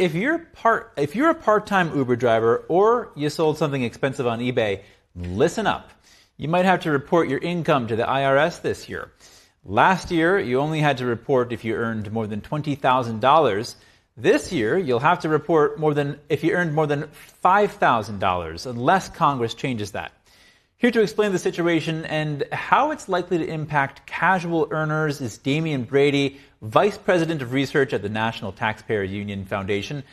if you're a part-time Uber driver or you sold something expensive on eBay, listen up. You might have to report your income to the IRS this year. Last year, you only had to report if you earned more than $20,000. This year, you'll have to report if you earned more than $5,000, unless Congress changes that. Here to explain the situation and how it's likely to impact casual earners is Demian Brady, Vice President of Research at the National Taxpayer Union Foundation.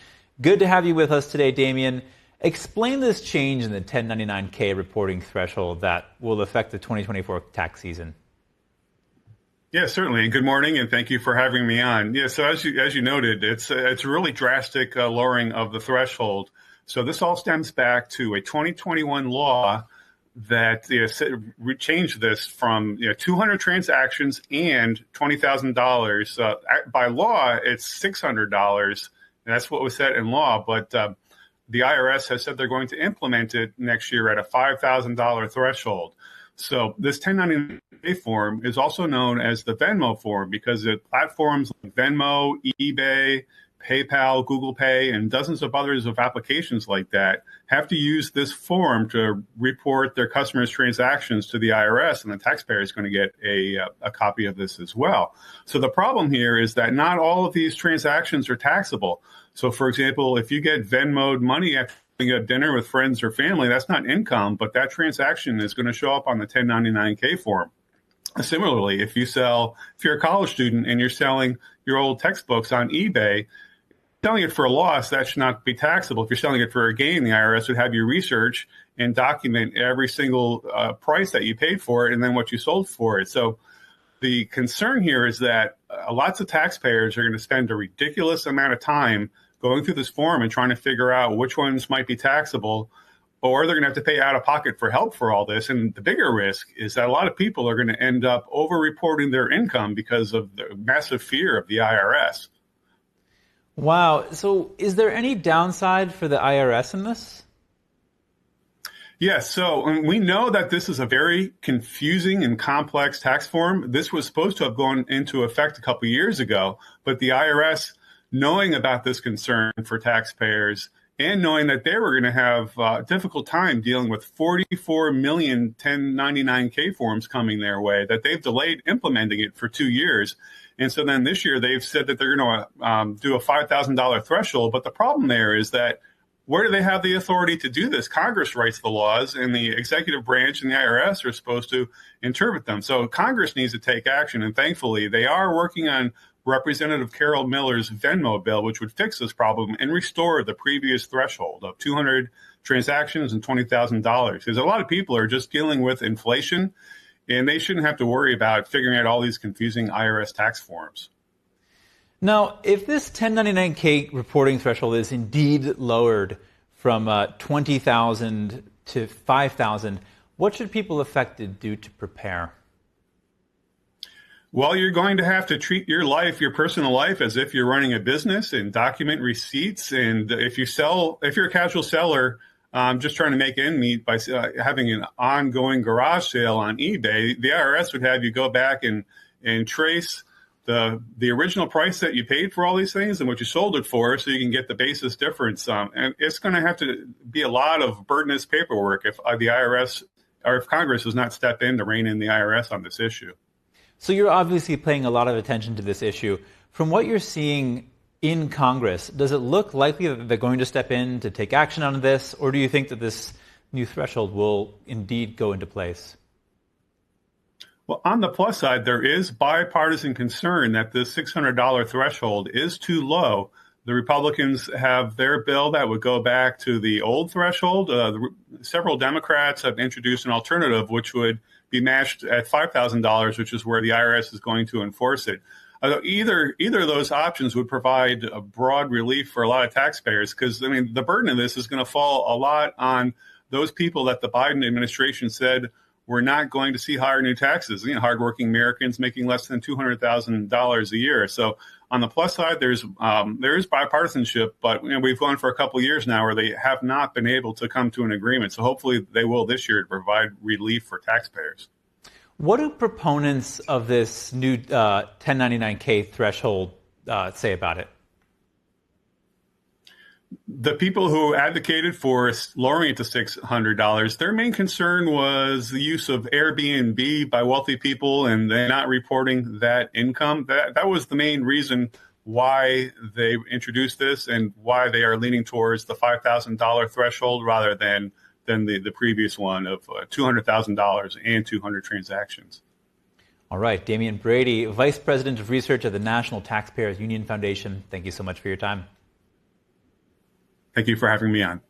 Good to have you with us today, Demian. Explain this change in the 1099-K reporting threshold that will affect the 2024 tax season. Yeah, certainly. And good morning, and thank you for having me on. Yeah, so as you noted, it's a really drastic lowering of the threshold. So this all stems back to a 2021 law that changed this from 200 transactions and $20,000. By law, it's $600, and that's what was set in law. But the IRS has said they're going to implement it next year at a $5,000 threshold. So this 1099-K form is also known as the Venmo form because platforms like Venmo, eBay, PayPal, Google Pay, and dozens of others of applications like that have to use this form to report their customers' transactions to the IRS, and the taxpayer is going to get a copy of this as well. So the problem here is that not all of these transactions are taxable. So, for example, if you get Venmo'd money after a dinner with friends or family, that's not income, but that transaction is going to show up on the 1099-K form. Similarly, if you're a college student and you're selling your old textbooks on eBay, selling it for a loss, that should not be taxable. If you're selling it for a gain, the IRS would have you research and document every single price that you paid for it and then what you sold for it. So the concern here is that lots of taxpayers are going to spend a ridiculous amount of time going through this form and trying to figure out which ones might be taxable, or they're going to have to pay out of pocket for help for all this. And the bigger risk is that a lot of people are going to end up over-reporting their income because of the massive fear of the IRS. Wow. So is there any downside for the IRS in this? Yes. So we know that this is a very confusing and complex tax form. This was supposed to have gone into effect a couple of years ago, but the IRS, knowing about this concern for taxpayers and knowing that they were going to have a difficult time dealing with 44 million 1099-K forms coming their way, that they've delayed implementing it for 2 years. And so then this year they've said that they're going to do a $5,000 threshold. But the problem there is that where do they have the authority to do this? Congress writes the laws, and the executive branch and the IRS are supposed to interpret them. So Congress needs to take action. And thankfully, they are working on Representative Carol Miller's Venmo bill, which would fix this problem and restore the previous threshold of 200 transactions and $20,000. Because a lot of people are just dealing with inflation, and they shouldn't have to worry about figuring out all these confusing IRS tax forms. Now, if this 1099-K reporting threshold is indeed lowered from 20,000 to 5,000, what should people affected do to prepare? Well, you're going to have to treat your personal life, as if you're running a business and document receipts. And if you're a casual seller, just trying to make ends meet by having an ongoing garage sale on eBay, the IRS would have you go back and trace the original price that you paid for all these things and what you sold it for, so you can get the basis difference. And it's going to have to be a lot of burdenous paperwork if the IRS or if Congress does not step in to rein in the IRS on this issue. So you're obviously paying a lot of attention to this issue. From what you're seeing in Congress, does it look likely that they're going to step in to take action on this, or do you think that this new threshold will indeed go into place? Well, on the plus side, there is bipartisan concern that this $600 threshold is too low. The Republicans have their bill that would go back to the old threshold. Several Democrats have introduced an alternative, which would be matched at $5,000, which is where the IRS is going to enforce it. Either of those options would provide a broad relief for a lot of taxpayers, because the burden of this is going to fall a lot on those people that the Biden administration said we're not going to see higher new taxes. Hardworking Americans making less than $200,000 a year. So on the plus side, there is bipartisanship, but we've gone for a couple of years now where they have not been able to come to an agreement. So hopefully they will this year to provide relief for taxpayers. What do proponents of this new 1099-K threshold say about it? The people who advocated for lowering it to $600, their main concern was the use of Airbnb by wealthy people and they're not reporting that income. That was the main reason why they introduced this and why they are leaning towards the $5,000 threshold rather than the previous one of $200,000 and 200 transactions. All right, Demian Brady, Vice President of Research at the National Taxpayers Union Foundation. Thank you so much for your time. Thank you for having me on.